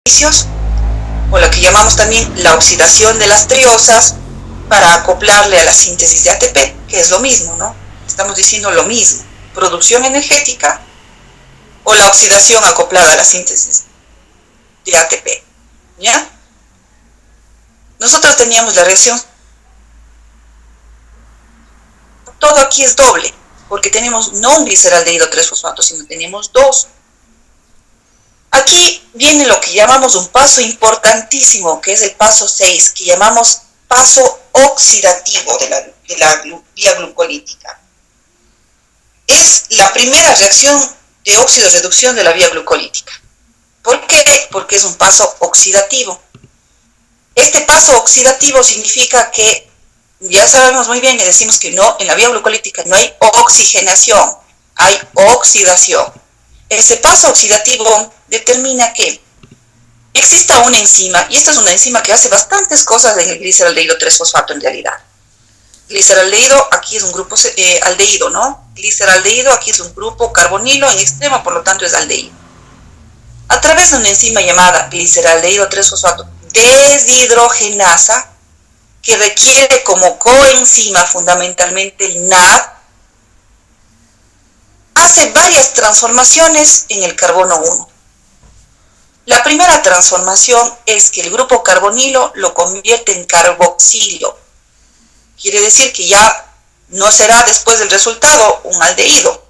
silicios, o lo que llamamos también la oxidación de las triosas para acoplarle a la síntesis de ATP, que es lo mismo, ¿no? Estamos diciendo lo mismo, producción energética o la oxidación acoplada a la síntesis de ATP, ¿ya? Nosotros teníamos la reacción, todo aquí es doble, porque tenemos no un gliceraldehído 3-fosfato, sino tenemos dos. Aquí viene lo que llamamos un paso importantísimo, que es el paso 6, que llamamos paso oxidativo de la vía glucolítica. Es la primera reacción de óxido-reducción de la vía glucolítica. ¿Por qué? Porque es un paso oxidativo. Este paso oxidativo significa que, ya sabemos muy bien y decimos que no, en la vía glucolítica no hay oxigenación, hay oxidación. Ese paso oxidativo determina que exista una enzima, y esta es una enzima que hace bastantes cosas en el gliceraldehído 3-fosfato en realidad. Gliceraldehído aquí es un grupo aldehído, ¿no? Gliceraldehído aquí es un grupo carbonilo en extremo, por lo tanto es aldehído. A través de una enzima llamada gliceraldehído 3-fosfato deshidrogenasa, que requiere como coenzima fundamentalmente el NAD, hace varias transformaciones en el carbono 1. La primera transformación es que el grupo carbonilo lo convierte en carboxilo. Quiere decir que ya no será después del resultado un aldehído,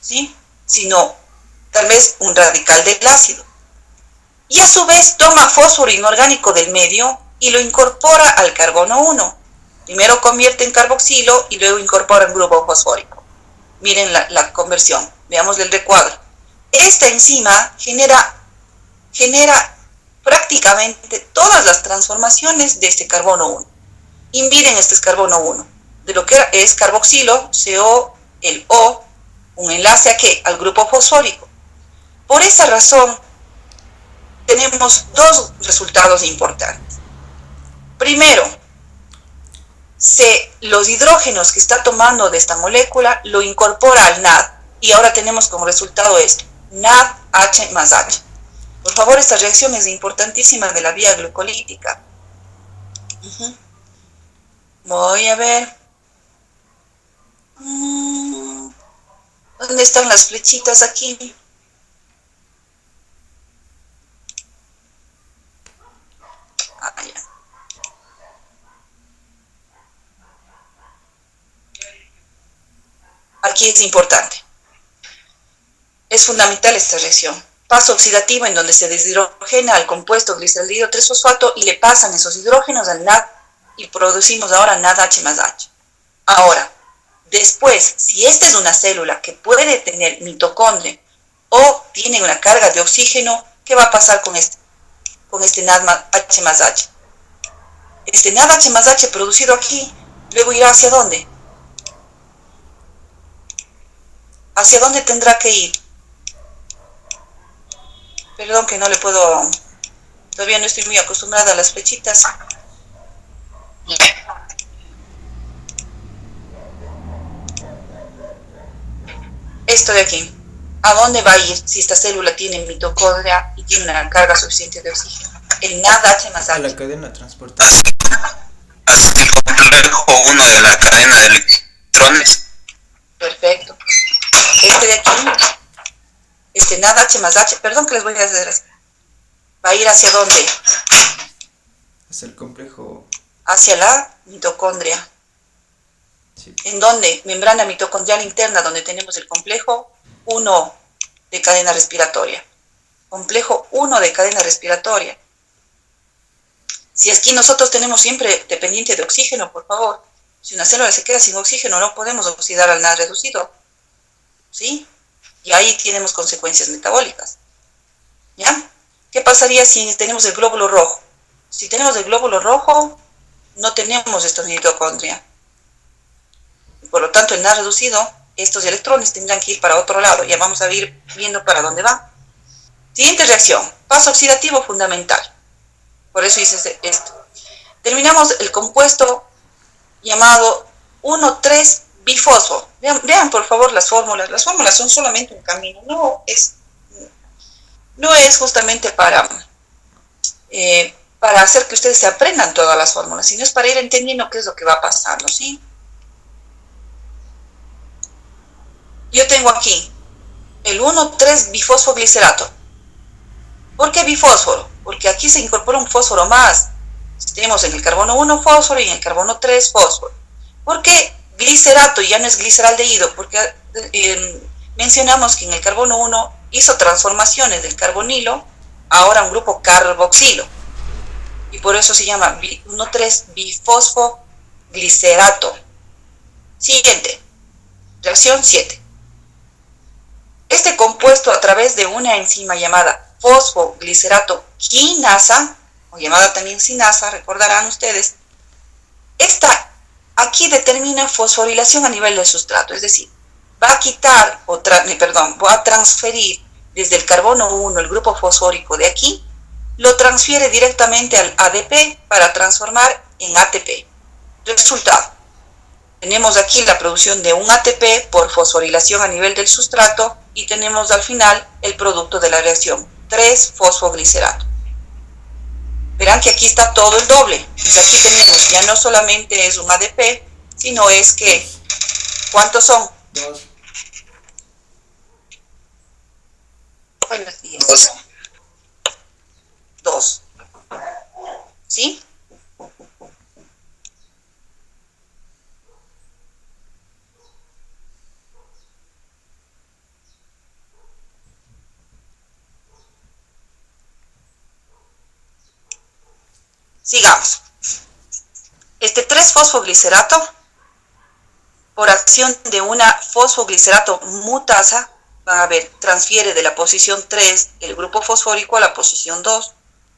¿sí? Sino tal vez un radical del ácido. Y a su vez toma fósforo inorgánico del medio y lo incorpora al carbono 1. Primero convierte en carboxilo y luego incorpora un grupo fosfórico. Miren la conversión, veamos el recuadro. Esta enzima genera prácticamente todas las transformaciones de este carbono 1. Y miren, este es carbono 1. De lo que es carboxilo, CO, el O, un enlace a ¿qué? Al grupo fosfórico. Por esa razón, tenemos dos resultados importantes. Primero, los hidrógenos que está tomando de esta molécula lo incorpora al NAD y ahora tenemos como resultado esto, NADH más H. Por favor, esta reacción es importantísima de la vía glucolítica. Voy a ver. ¿Dónde están las flechitas aquí? Ya. Aquí es importante. Es fundamental esta reacción. Paso oxidativo en donde se deshidrogena al compuesto gliceraldehído 3-fosfato y le pasan esos hidrógenos al NAD y producimos ahora NADH más H. Ahora, después, si esta es una célula que puede tener mitocondria o tiene una carga de oxígeno, ¿qué va a pasar con este NADH más H? Este NADH más H producido aquí, luego irá ¿hacia dónde? ¿Hacia dónde tendrá que ir? Perdón que no le puedo, todavía no estoy muy acostumbrada a las flechitas. Esto de aquí, ¿a dónde va a ir si esta célula tiene mitocondria y tiene una carga suficiente de oxígeno? El NADH más H. A la cadena transportadora. Hasta el complejo 1 de la cadena de electrones. Perfecto. Este de aquí, este NADH más H, perdón que les voy a hacer así. ¿Va a ir hacia dónde? Hacia el complejo. Hacia la mitocondria. Sí. ¿En dónde? Membrana mitocondrial interna, donde tenemos el complejo 1 de cadena respiratoria. Complejo 1 de cadena respiratoria. Si aquí nosotros tenemos siempre dependiente de oxígeno, por favor. Si una célula se queda sin oxígeno, no podemos oxidar al NAD reducido. ¿Sí? Y ahí tenemos consecuencias metabólicas. ¿Ya? ¿Qué pasaría si tenemos el glóbulo rojo? Si tenemos el glóbulo rojo, no tenemos estos mitocondria. Por lo tanto, el NAD reducido, estos electrones tendrán que ir para otro lado. Ya vamos a ir viendo para dónde va. Siguiente reacción, paso oxidativo fundamental. Por eso hice esto. Terminamos el compuesto llamado 1,3-bifosfo. Vean por favor las fórmulas. Las fórmulas son solamente un camino. No es justamente para para hacer que ustedes se aprendan todas las fórmulas, sino es para ir entendiendo qué es lo que va pasando, ¿sí? Yo tengo aquí el 1,3 bifosfoglicerato. ¿Por qué bifósforo? Porque aquí se incorpora un fósforo más. Tenemos en el carbono 1 fósforo y en el carbono 3 fósforo. ¿Por qué glicerato ya no es gliceraldehído? Porque mencionamos que en el carbono 1 hizo transformaciones del carbonilo ahora un grupo carboxilo. Y por eso se llama 1,3 bifosfoglicerato. Siguiente, reacción 7. Este compuesto a través de una enzima llamada fosfoglicerato quinasa, o llamada también sinasa, recordarán ustedes, esta aquí determina fosforilación a nivel del sustrato, es decir, va a quitar, va a transferir desde el carbono 1, el grupo fosfórico de aquí, lo transfiere directamente al ADP para transformar en ATP. Resultado, tenemos aquí la producción de un ATP por fosforilación a nivel del sustrato y tenemos al final el producto de la reacción, 3-fosfoglicerato. Verán que aquí está todo el doble. Pues aquí tenemos, ya no solamente es un ADP, sino es que, ¿cuántos son? 2. Buenos días. 2. ¿Sí? Sigamos. Este 3-fosfoglicerato, por acción de una fosfoglicerato mutasa, van a ver, transfiere de la posición 3 el grupo fosfórico a la posición 2.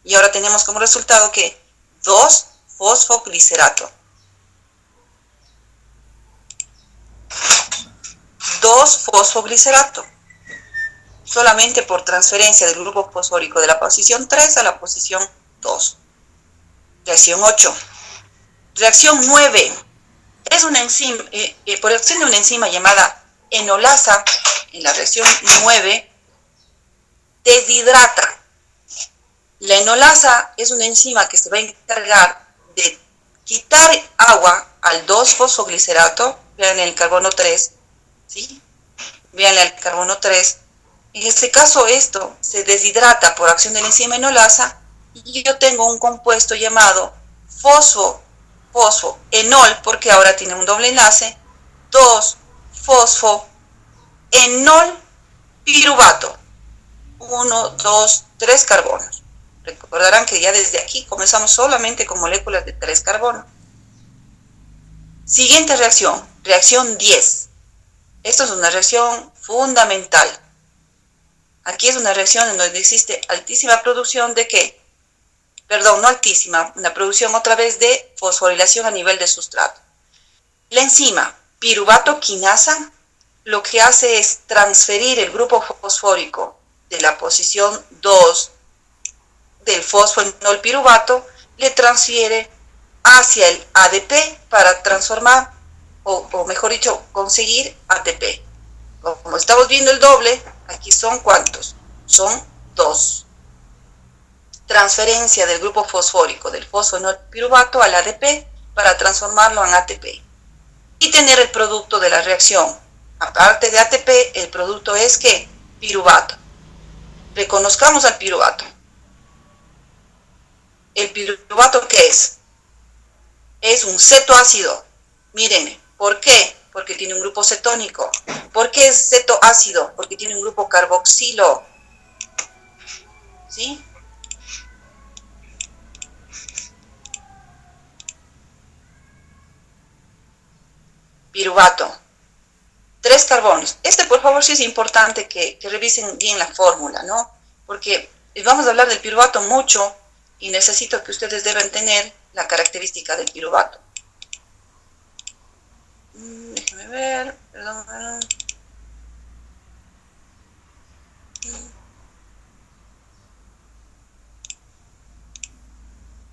Y ahora tenemos como resultado que 2-fosfoglicerato. 2-fosfoglicerato. Solamente por transferencia del grupo fosfórico de la posición 3 a la posición 2. Reacción 8. Reacción 9. Es una enzima, por acción de una enzima llamada enolasa, en la reacción 9, deshidrata. La enolasa es una enzima que se va a encargar de quitar agua al 2-fosfoglicerato. Vean el carbono 3, ¿sí? Vean el carbono 3. En este caso esto se deshidrata por acción de la enzima enolasa y yo tengo un compuesto llamado fosfoenol, porque ahora tiene un doble enlace, 2-fosfoenol piruvato, 1, 2, 3 carbonos. Recordarán que ya desde aquí comenzamos solamente con moléculas de 3 carbonos. Siguiente reacción, reacción 10. Esto es una reacción fundamental. Aquí es una reacción en donde existe altísima producción de ¿qué? Perdón, no altísima, una producción otra vez de fosforilación a nivel de sustrato. La enzima piruvato quinasa lo que hace es transferir el grupo fosfórico de la posición 2 del fosfoenol piruvato, le transfiere hacia el ADP para transformar, o mejor dicho, conseguir ATP. Como estamos viendo el doble, aquí son ¿cuántos? Son 2. Transferencia del grupo fosfórico del fosfoenol piruvato al ADP para transformarlo en ATP. Y tener el producto de la reacción. Aparte de ATP, el producto es ¿qué? Piruvato. Reconozcamos al piruvato. ¿El piruvato qué es? Es un cetoácido. Miren, ¿por qué? Porque tiene un grupo cetónico. ¿Por qué es cetoácido? Porque tiene un grupo carboxilo. ¿Sí? Piruvato. 3 carbonos. Por favor, sí es importante que revisen bien la fórmula, ¿no? Porque vamos a hablar del piruvato mucho y necesito que ustedes deben tener la característica del piruvato. Déjenme ver, perdón.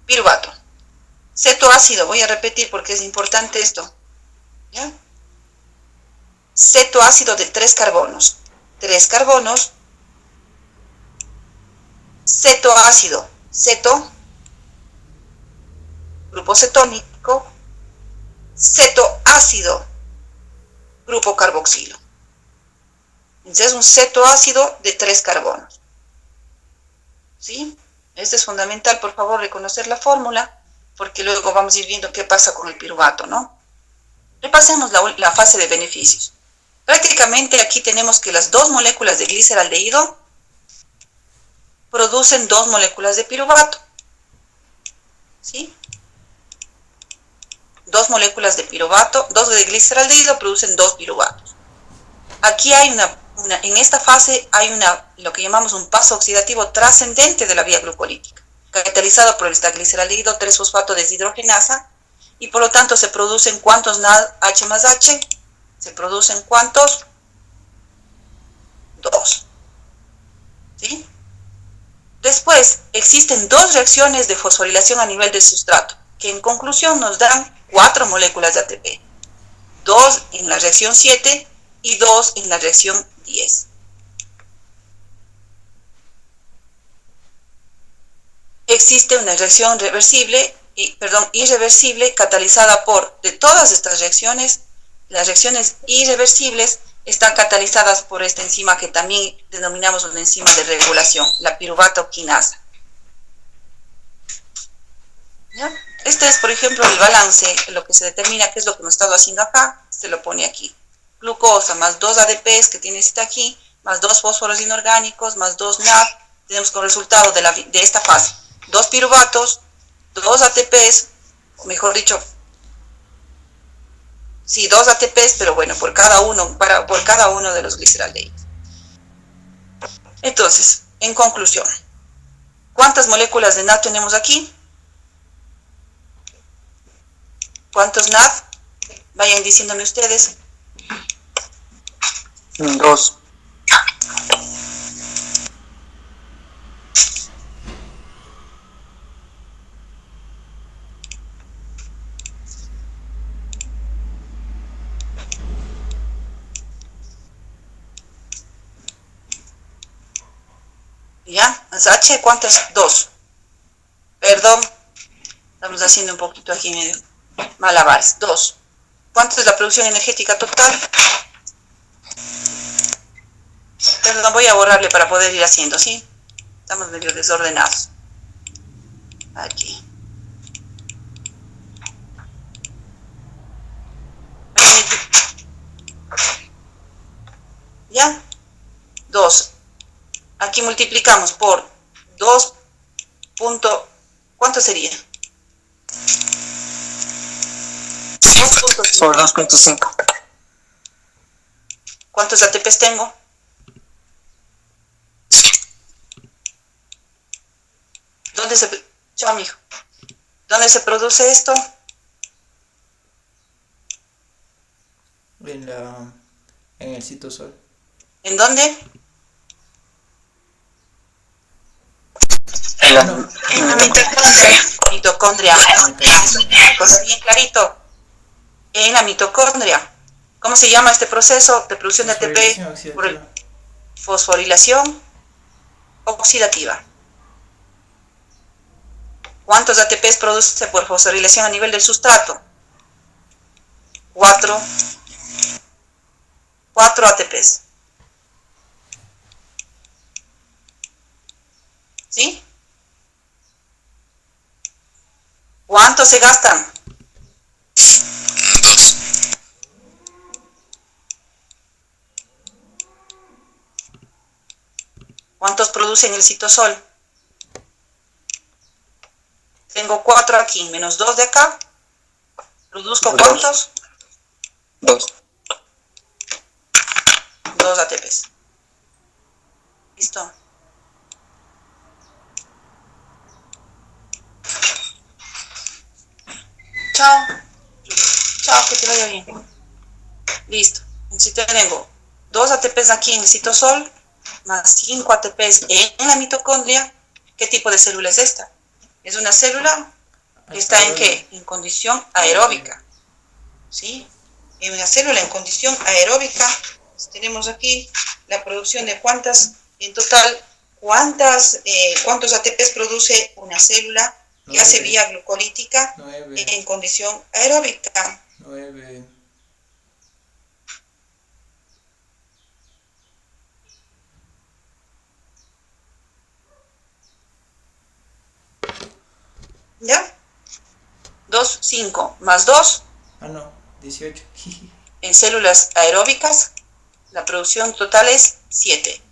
Piruvato. Cetoácido, voy a repetir porque es importante esto. ¿Ya? Cetoácido de 3 carbonos. 3 carbonos. Cetoácido. Ceto grupo cetónico, cetoácido, grupo carboxilo. Entonces es un cetoácido de 3 carbonos. ¿Sí? Este es fundamental, por favor, reconocer la fórmula, porque luego vamos a ir viendo qué pasa con el piruvato, ¿no? Repasemos la fase de beneficios. Prácticamente aquí tenemos que las 2 moléculas de gliceraldehído producen 2 moléculas de piruvato. ¿Sí? 2 moléculas de piruvato, 2 de gliceraldehído producen 2 piruvatos. Aquí hay en esta fase hay lo que llamamos un paso oxidativo trascendente de la vía glucolítica, catalizado por el gliceraldehído 3-fosfato deshidrogenasa, y por lo tanto se producen ¿cuántos NAD H más H? Se producen ¿cuántos? 2. ¿Sí? Después existen 2 reacciones de fosforilación a nivel del sustrato, que en conclusión nos dan 4 moléculas de ATP. 2 en la reacción 7 y 2 en la reacción 10. Existe una reacción irreversible catalizada por, de todas estas reacciones, las reacciones irreversibles están catalizadas por esta enzima que también denominamos una enzima de regulación, la piruvato quinasa. ¿Ya? Este es, por ejemplo, el balance, lo que se determina qué es lo que hemos estado haciendo acá, se lo pone aquí. Glucosa más 2 ADPs que tiene aquí, más 2 fósforos inorgánicos, más 2 NAD, tenemos como resultado de esta fase 2 piruvatos, 2 ATPs, o mejor dicho, sí, 2 ATPs, pero bueno, por cada uno de los gliceraldehídos. Entonces, en conclusión, ¿cuántas moléculas de NAD tenemos aquí? ¿Cuántos NAD? Vayan diciéndome ustedes. 2. ¿Ya? H, ¿cuántas? 2. Perdón, estamos haciendo un poquito aquí medio malabares. 2. ¿Cuánto es la producción energética total? Perdón, voy a borrarle para poder ir haciendo, ¿sí? Estamos medio desordenados. Aquí. ¿Ya? 2. Aquí multiplicamos por 2. ¿Cuánto sería? 2.5. Por 2.5. ¿Cuántos ATPs tengo? Chao, mijo. ¿Dónde se produce esto? En el citosol. ¿En dónde? En la Mitocondria. Cosa bien clarito. En la mitocondria. ¿Cómo se llama este proceso de producción de ATP? Por fosforilación oxidativa. ¿Cuántos ATPs produce por fosforilación a nivel del sustrato? 4. 4 ATPs. ¿Sí? ¿Cuántos se gastan? 2. ¿Cuántos producen el citosol? Tengo 4 aquí, menos 2 de acá. ¿Produzco cuántos? 2. 2 ATPs. ¿Listo? Chao. Chao, que te vaya bien. Listo. Entonces tengo 2 ATPs aquí en el citosol, más 5 ATPs en la mitocondria. ¿Qué tipo de célula es esta? Es una célula que está en ¿qué? En condición aeróbica. ¿Sí? En una célula en condición aeróbica tenemos aquí la producción de cuántas, en total, cuántos ATPs produce una célula que hace 9, vía glucolítica 9, en condición aeróbica. 9, ¿Ya? 2, 5 más 2 no, 18. en células aeróbicas, la producción total es 7.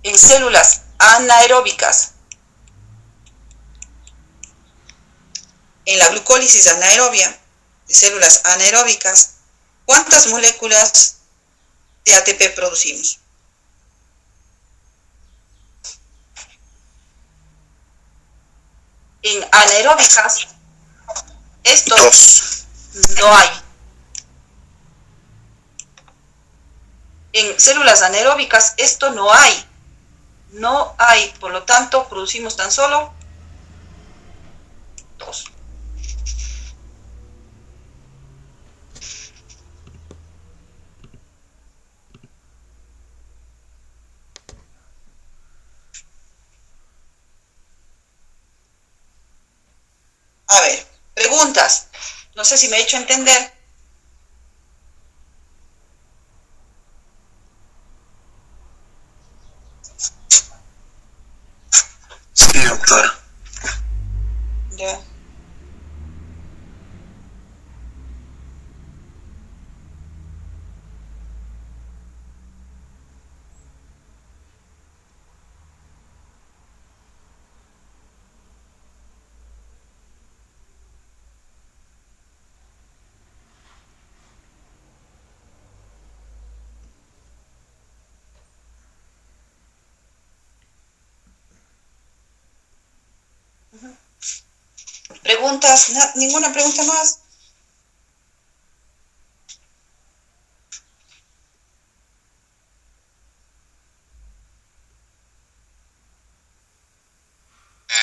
En células anaeróbicas, en la glucólisis anaerobia de células anaeróbicas, ¿cuántas moléculas de ATP producimos? En anaeróbicas, esto 2. no hay. En células anaeróbicas esto no hay. No hay, por lo tanto, producimos tan solo 2. A ver, preguntas. No sé si me he hecho entender. Sí, doctora. Ya. ¿Preguntas? ¿Ninguna pregunta más?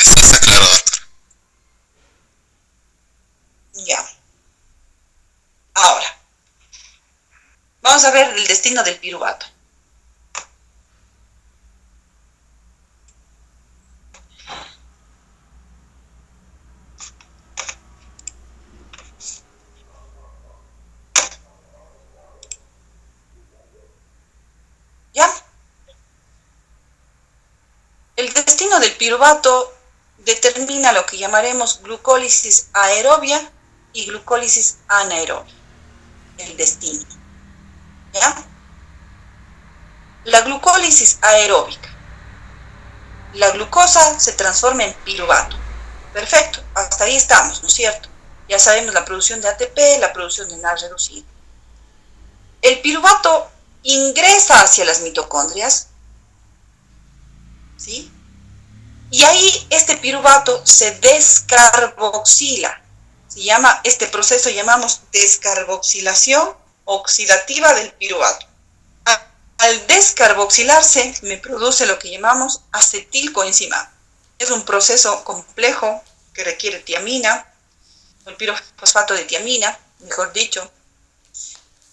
Sí, está claro, doctor. Ya. Ahora, vamos a ver el destino del piruvato. ¿Ya? El destino del piruvato determina lo que llamaremos glucólisis aerobia y glucólisis anaerobia. El destino. ¿Ya? La glucólisis aeróbica. La glucosa se transforma en piruvato. Perfecto, hasta ahí estamos, ¿no es cierto? Ya sabemos la producción de ATP, la producción de NAD reducido. El piruvato ingresa hacia las mitocondrias, ¿sí? Y ahí este piruvato se descarboxila. Se llama, este proceso llamamos descarboxilación oxidativa del piruvato. Al descarboxilarse me produce lo que llamamos acetilcoenzima. Es un proceso complejo que requiere tiamina, el pirofosfato de tiamina, mejor dicho.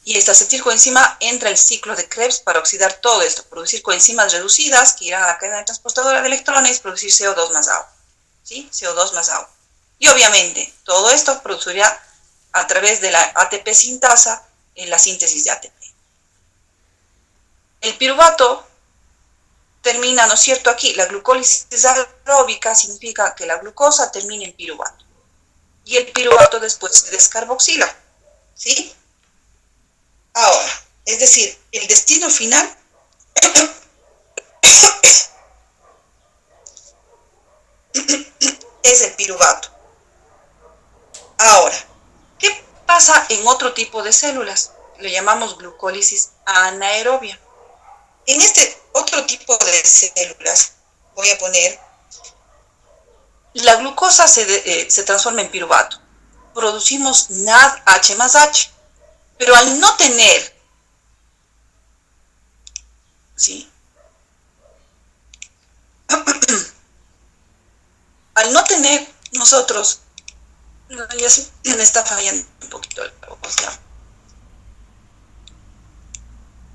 Y esta acetilcoenzima entra al ciclo de Krebs para oxidar todo esto, producir coenzimas reducidas que irán a la cadena transportadora de electrones, producir CO2 más agua. ¿Sí? CO2 más agua. Y obviamente todo esto produciría a través de la ATP sintasa en la síntesis de ATP. El piruvato termina, ¿no es cierto? Aquí la glucólisis aeróbica significa que la glucosa termina en piruvato. Y el piruvato después se descarboxila. ¿Sí? Ahora, es decir, el destino final es el piruvato. Ahora, ¿qué pasa en otro tipo de células? Lo llamamos glucólisis anaerobia. En este otro tipo de células, voy a poner, la glucosa se transforma en piruvato. Producimos NADH más H, pero al no tener, ¿sí? Al no tener nosotros, ya me está fallando un poquito la voz ya.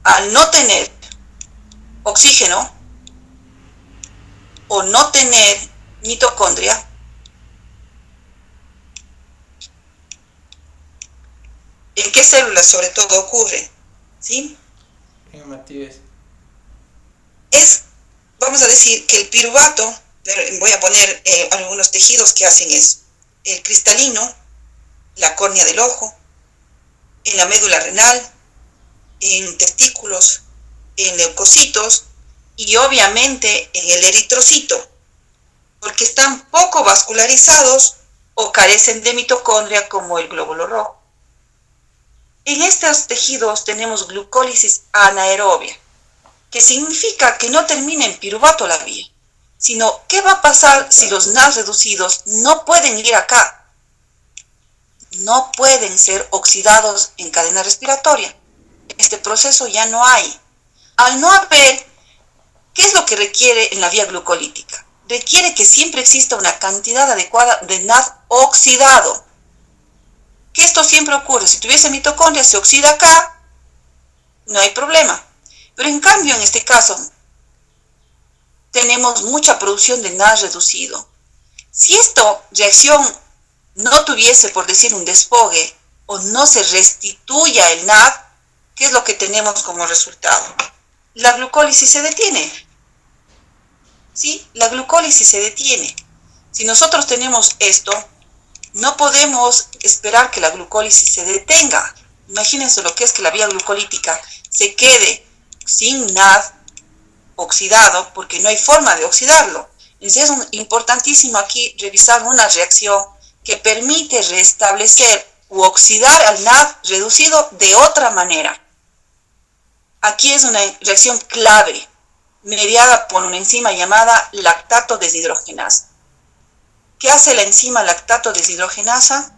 Al no tener oxígeno o no tener mitocondria, células sobre todo ocurre, ¿sí? Matías. Vamos a decir que el piruvato, voy a poner algunos tejidos que hacen eso, el cristalino, la córnea del ojo, en la médula renal, en testículos, en leucocitos y obviamente en el eritrocito, porque están poco vascularizados o carecen de mitocondria como el glóbulo rojo. En estos tejidos tenemos glucólisis anaerobia, que significa que no termina en piruvato la vía, sino ¿qué va a pasar si los NAS reducidos no pueden ir acá? No pueden ser oxidados en cadena respiratoria. Este proceso ya no hay. Al no haber, ¿qué es lo que requiere en la vía glucolítica? Requiere que siempre exista una cantidad adecuada de NAD oxidado. Que esto siempre ocurre. Si tuviese mitocondria, se oxida acá, no hay problema. Pero en cambio, en este caso, tenemos mucha producción de NAD reducido. Si esta reacción no tuviese, por decir, un desfogue, o no se restituya el NAD, ¿qué es lo que tenemos como resultado? La glucólisis se detiene. ¿Sí? La glucólisis se detiene. Si nosotros tenemos esto, no podemos esperar que la glucólisis se detenga. Imagínense lo que es que la vía glucolítica se quede sin NAD oxidado, porque no hay forma de oxidarlo. Entonces es importantísimo aquí revisar una reacción que permite restablecer u oxidar al NAD reducido de otra manera. Aquí es una reacción clave, mediada por una enzima llamada lactato deshidrogenasa. ¿Qué hace la enzima lactato deshidrogenasa?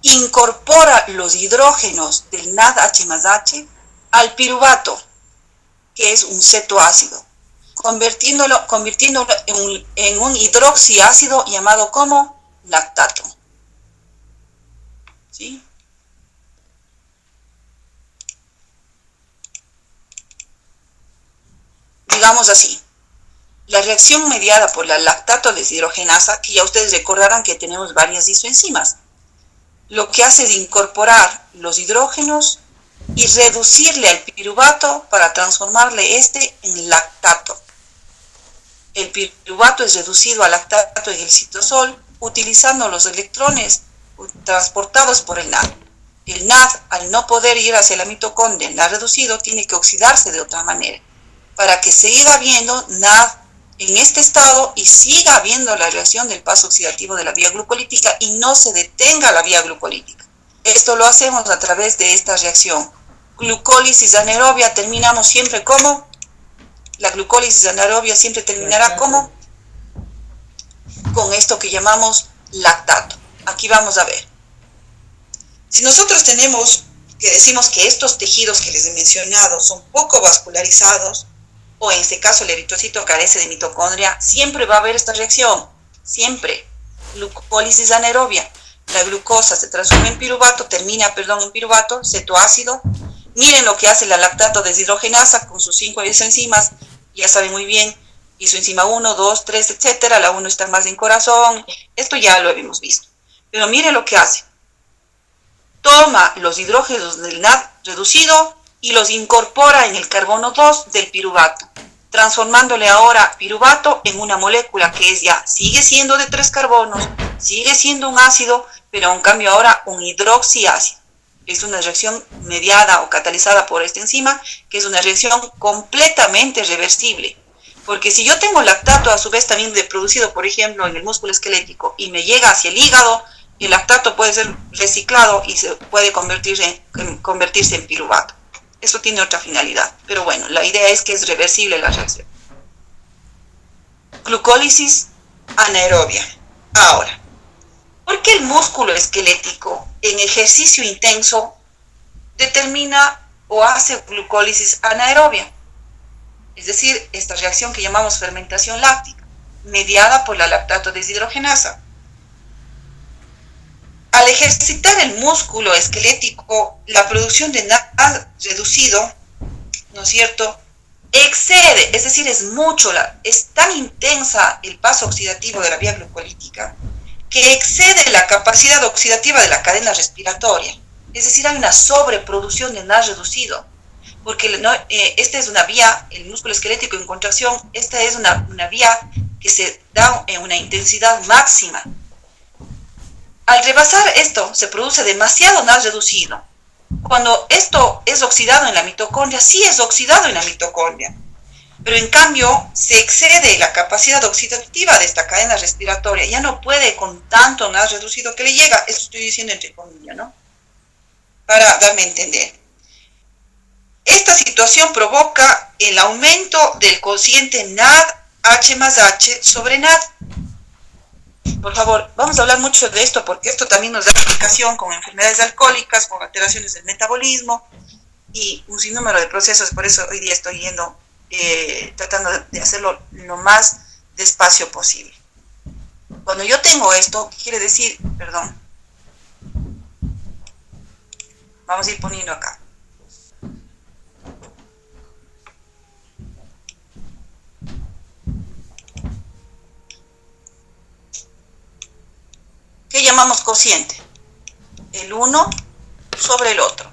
Incorpora los hidrógenos del NADH+H al piruvato, que es un cetoácido, convirtiéndolo en un hidroxiácido llamado como lactato. ¿Sí? Digamos así, la reacción mediada por la lactato deshidrogenasa, que ya ustedes recordarán que tenemos varias isoenzimas, lo que hace es incorporar los hidrógenos y reducirle al piruvato para transformarle en lactato. El piruvato es reducido a lactato en el citosol utilizando los electrones transportados por el NAD. El NAD, al no poder ir hacia la mitocondria, el NAD reducido tiene que oxidarse de otra manera para que siga habiendo NAD en este estado y siga habiendo la reacción del paso oxidativo de la vía glucolítica y no se detenga la vía glucolítica. Esto lo hacemos a través de esta reacción. Glucólisis anaerobia terminamos siempre como, la glucólisis anaerobia siempre terminará como, con esto que llamamos lactato. Aquí vamos a ver. Si nosotros decimos que estos tejidos que les he mencionado son poco vascularizados, o en este caso el eritrocito carece de mitocondria, siempre va a haber esta reacción, siempre. Glucólisis anaerobia, la glucosa se transforma en piruvato, en piruvato, cetoácido. Miren lo que hace la lactato deshidrogenasa con sus 5 isoenzimas, ya saben muy bien, isoenzima 1, 2, 3, etcétera, la 1 está más en corazón, esto ya lo habíamos visto. Pero miren lo que hace. Toma los hidrógenos del NAD reducido y los incorpora en el carbono 2 del piruvato, transformándole ahora piruvato en una molécula que sigue siendo de 3 carbonos, sigue siendo un ácido, pero en cambio ahora un hidroxiácido. Es una reacción mediada o catalizada por esta enzima, que es una reacción completamente reversible. Porque si yo tengo lactato a su vez también producido, por ejemplo, en el músculo esquelético y me llega hacia el hígado, el lactato puede ser reciclado y se puede convertirse en piruvato. Eso tiene otra finalidad, pero bueno, la idea es que es reversible la reacción. Glucólisis anaerobia. Ahora, ¿por qué el músculo esquelético en ejercicio intenso determina o hace glucólisis anaerobia? Es decir, esta reacción que llamamos fermentación láctica, mediada por la lactato deshidrogenasa. Al ejercitar el músculo esquelético, la producción de NAD reducido, ¿no es cierto?, excede, es decir, es tan intensa el paso oxidativo de la vía glucolítica que excede la capacidad oxidativa de la cadena respiratoria. Es decir, hay una sobreproducción de NAD reducido, porque esta es una vía, el músculo esquelético en contracción, esta es una vía que se da en una intensidad máxima. Al rebasar esto, se produce demasiado NAD reducido. Cuando esto es oxidado en la mitocondria, sí es oxidado en la mitocondria, pero en cambio se excede la capacidad oxidativa de esta cadena respiratoria, ya no puede con tanto NAD reducido que le llega, esto estoy diciendo entre comillas, ¿no? Para darme a entender. Esta situación provoca el aumento del cociente NAD-H más H sobre NAD. Por favor, vamos a hablar mucho de esto porque esto también nos da explicación con enfermedades alcohólicas, con alteraciones del metabolismo y un sinnúmero de procesos. Por eso hoy día estoy tratando de hacerlo lo más despacio posible. Cuando yo tengo esto, ¿qué quiere decir? Perdón. Vamos a ir poniendo acá. ¿Qué llamamos cociente? El uno sobre el otro.